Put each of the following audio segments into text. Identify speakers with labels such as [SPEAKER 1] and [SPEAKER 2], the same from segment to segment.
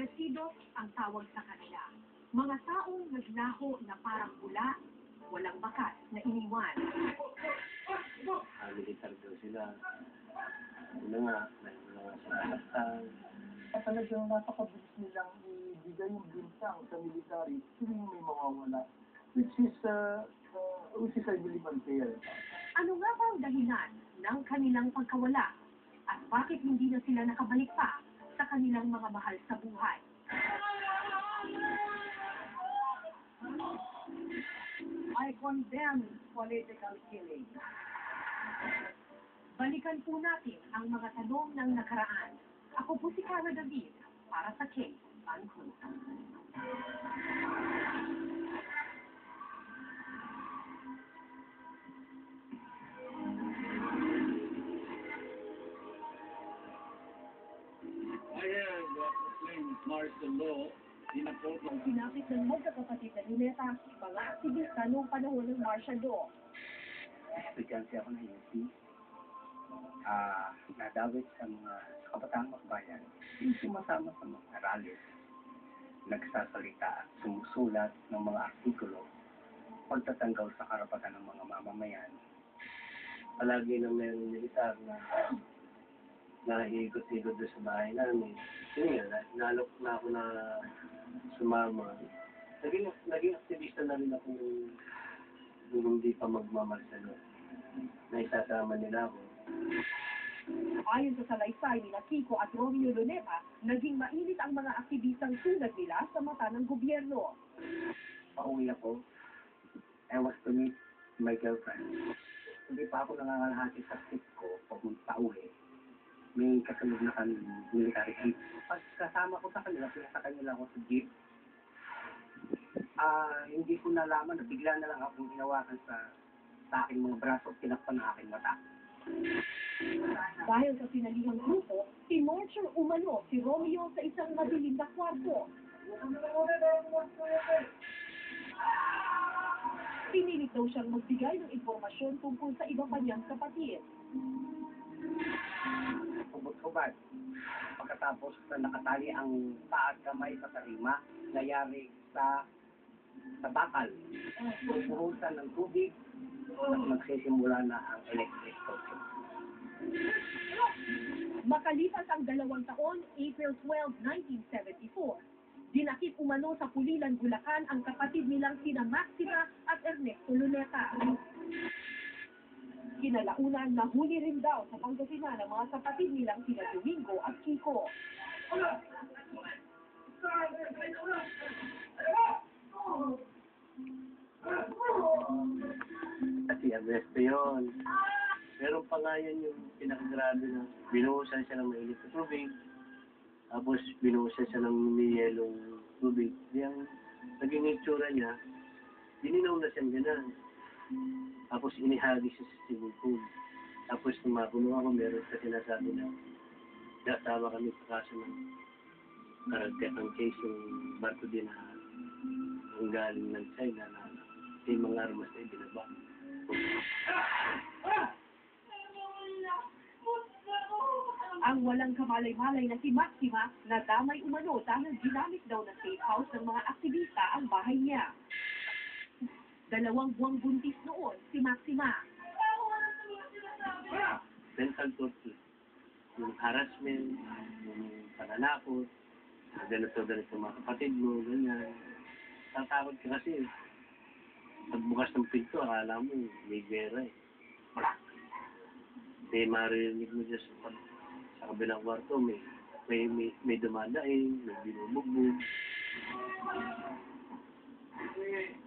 [SPEAKER 1] desaparecido ang tawag sa kanila. Mga taong naglaho na parang bula, walang bakas na iniwan.
[SPEAKER 2] Militar daw sila. Ano nga, mayroon na nga sinasaktan.
[SPEAKER 3] Talagang napakabilis nilang ibigay yung bintang sa military, tuwing may mawawala. Which is I believe unfair.
[SPEAKER 1] Ano nga ba ang dahilan ng kanilang pagkawala? At bakit hindi na sila nakabalik pa sa kanilang mga mahal sa buhay? I condemn political killing. Balikan po natin ang mga tanong ng nakaraan. Ako po si Cara David para sa Case Unquote.
[SPEAKER 4] I heard that the claims martial law dinaport
[SPEAKER 1] Ang sinapit ng magkakapatid na Luneta, mga aktivista noong panahon ng martial law.
[SPEAKER 2] Estudyante ako ng UP. Nadawit sa mga kapataang makbayan. Yung sumasama sa mga rallies, nagsasalita at sumusulat ng mga artikulo pagtatanggal sa karapatan ng mga mamamayan. Palagi na mayroong militar na nahigot-higot doon sa bahay namin. Yun nga, nalok na ako na sumama. Naging aktivista na rin ako nung hindi pa magmamarsalo. Naisasama nila ako.
[SPEAKER 1] Ayon sa salaysay nila Kiko at Romeo Luneta, naging mainit ang mga aktivistang sunod nila sa mata ng gobyerno.
[SPEAKER 2] Pauwi ako. I was to meet my girlfriend. Hindi pa ako nangangalahati sa trip ko papunta uwi. May kasunod na military jeep. Pagkasama ko sa kanila, pinasakay nila ako sa jeep. Hindi ko nalaman na bigla na lang akong hinawakan sa aking mga braso at tinakpan na aking mata.
[SPEAKER 1] Dahil sa sinalihang grupo, tinorture umano si Romeo sa isang madilim na kwarto. Pinilit daw siyang magbigay ng impormasyon tungkol sa iba pa niyang kapatid.
[SPEAKER 2] Hubad-hubad. Pagkatapos na nakatali ang paa at kamay sa tarima, nayari sa bakal. Pupuhusan ng tubig at magsisimula na ang electric torture.
[SPEAKER 1] Makalipas ang 2 taon, April 12, 1974, dinakip umano sa Pulilan, Bulacan ang kapatid nilang sina Maxima at Ernesto Luneta. Kinalaunan, nahuli rin daw sa Pangasinan ang mga kapatid nilang sina Domingo at Kiko.
[SPEAKER 2] Kasi Ernesto yun. Meron pa nga yan yung pinakagrabe na binuhusan siya ng mainit na tubig. Tapos binuhusan siya ng niyelong tubig. Yung naging itsura niya, dininaw na siyang gano'n. Tapos inihagi siya sa swimming pool. Tapos nung mapuno ako, meron sa sinasabi na kasama kami sa kaso ng karagkatang case yung barko din na ang galing ng China na yung mga armas na ibinaba.
[SPEAKER 1] Ang walang kamalay-malay na si Maxima na damay umano dahil ginamit daw na safe house ng mga aktivista ang bahay niya. 2 buwang buntis noon si Maxima.
[SPEAKER 2] Mental torture. Yung harassment, yung pananakot, ganito mga kapatid mo, ganyan. Tatakot ka kasi. Pagbukas ng pinto, akala mo may gera eh. May marinig mo dyan sa kabilang kwarto, may dumadaing, may binubugbog.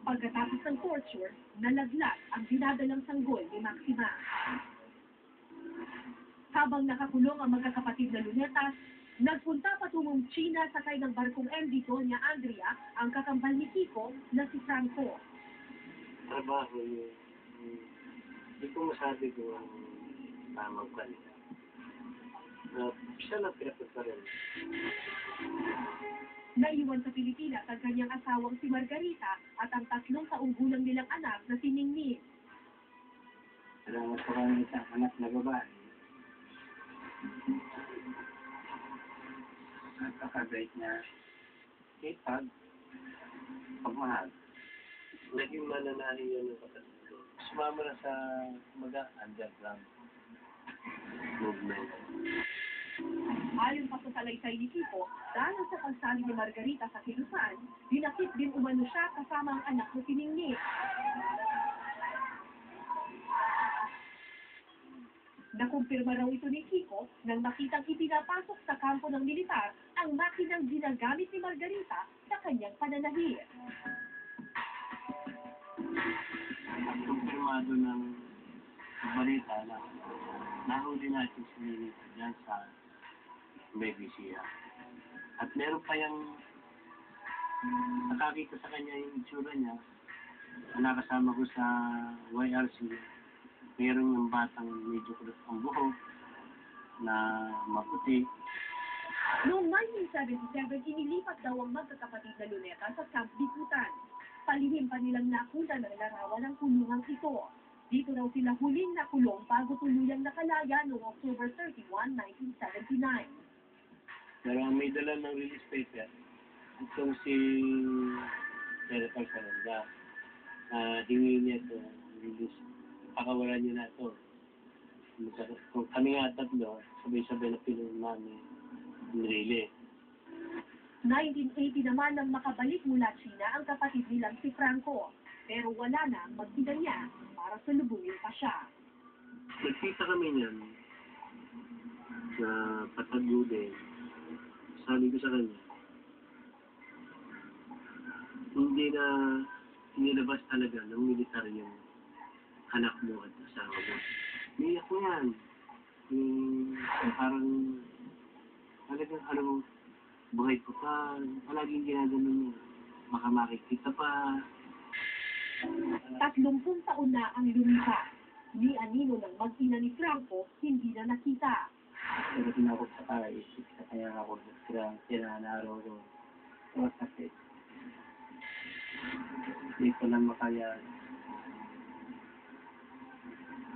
[SPEAKER 1] Pagkatapos ng torture, nalaglag ang dinadalang sanggol ni Maxima. Habang nakakulong ang magkakapatid na Lunetas, nagpunta patungong China sakay ng barkong MV Doña Andrea ang kakambal ni Kiko na si Franco.
[SPEAKER 2] Trabaho yung hindi ko masabi kung ang tamang kanila. Siya lang pinapit rin.
[SPEAKER 1] Naiwan sa Pilipinas ang kanyang asawang si Margarita at ang 3 taong gulang nilang anak na si Ningning.
[SPEAKER 2] Salamat po kami sa anak na babae. Napaka-great niya. sipag, pagmahal. Naging mananahin yun ng kapatid ko. Sumama na sa underground movement.
[SPEAKER 1] Ayon pa sa salaysay ni Kiko, dahil sa pagsali ni Margarita sa kilusan, dinakip din umano siya kasama ang anak na si Ningning. Nakumpirma raw ito ni Kiko nang makitang ipinapasok sa kampo ng militar ang makinang ginagamit ni Margarita sa kanyang pananahir.
[SPEAKER 2] At kumpirmado ng balita na nahuli natin si Ninita dyan sa Medicina. At meron pa yung nakakita sa kanya yung itsura niya na nakasama ko sa YRC. Meron yung batang medyo kulot ang buhok na maputi.
[SPEAKER 1] Noong 1977, inilipat daw ang magkakapatid na Luneta sa Camp Bikutan. Palihim pa nilang nakuna ng larawan ng kulungang ito. Dito raw sila huling nakulong bago tuluyang nakalaya noong October 31, 1979.
[SPEAKER 2] Pero ang may dala ng release paper, itong si Senator Salonga, hingi niya ito, release, pakawalan niya na ito. Kung kami nga tatlo, sabay-sabay na pinunong namin yung relay.
[SPEAKER 1] 1980 naman nang makabalik mula China ang kapatid nilang si Franco. Pero wala na ang magtida niya para salubungin pa siya.
[SPEAKER 2] Nagkita kami niyan sa Patagude. Sabi ko sa kanya, hindi na nilabas talaga ng militar yung anak mo at asawa mo. Niyak ko yan. Parang talagang buhay ko pa. Palaging ginagano niya. Baka makikita pa.
[SPEAKER 1] 30 taon na ang lumipas. Ni anino ng mag-ina ni Franco, hindi na nakita.
[SPEAKER 2] Pero tinakot sa kaisip sa kanya ako sila naaraw ko. Kasi hindi ko lang makaya.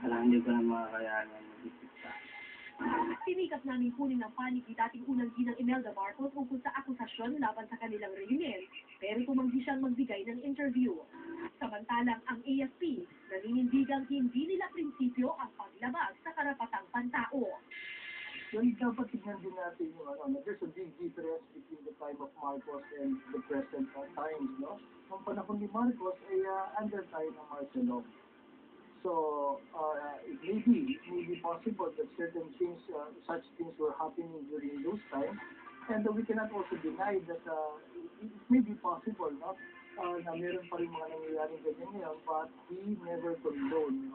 [SPEAKER 2] Parang hindi ko lang makakayanan mag-isip ka.
[SPEAKER 1] Sinikat namin kunin ang panig ni dating unang ginang Imelda Marcos tungkol sa akusasyon laban sa kanilang reunion, pero tumanggi siyang magbigay ng interview. Samantalang ang AFP, naninindigang hindi nila prinsipyo ang paglabag sa karapatang pantao.
[SPEAKER 3] Yung dapat tignan din natin yung there's a big difference between the time of Marcos and the present times, no? Nung panahon ni Marcos ay under tayo ng martial law. So, it may be possible that certain things, such things were happening during those times, and we cannot also deny that it may be possible, no? Na meron pa rin mga nangyayaring ganyan ngayon, but we never condone,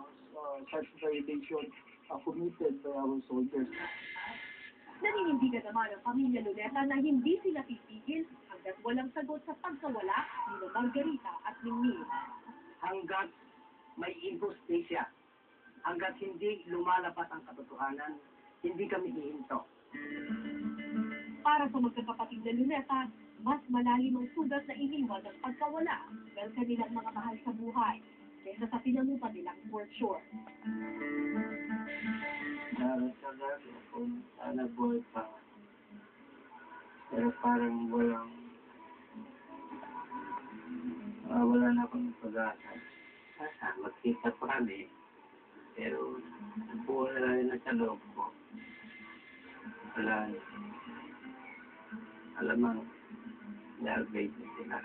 [SPEAKER 3] such violation committed by our soldiers.
[SPEAKER 1] Naninindigan naman ang pamilya Luneta na hindi sila titigil hanggat walang sagot sa pagkawala ni Margarita at Ningning.
[SPEAKER 5] Hanggat may injustisya, hanggat hindi lumalabas ang katotohanan, hindi kami hihinto.
[SPEAKER 1] Para sa magkakapatid na Luneta, mas malalim ang sugat na iniwan ng pagkawala ng kanilang mga mahal sa buhay kaysa sa pinamupa nilang fortune.
[SPEAKER 2] Narasagan kung sana buhay pa. Pero parang wala na akong pag-asa. Magkita pa kami. Pero buhay na rin sa loob ko. Wala. Alam mo, nag-base sila.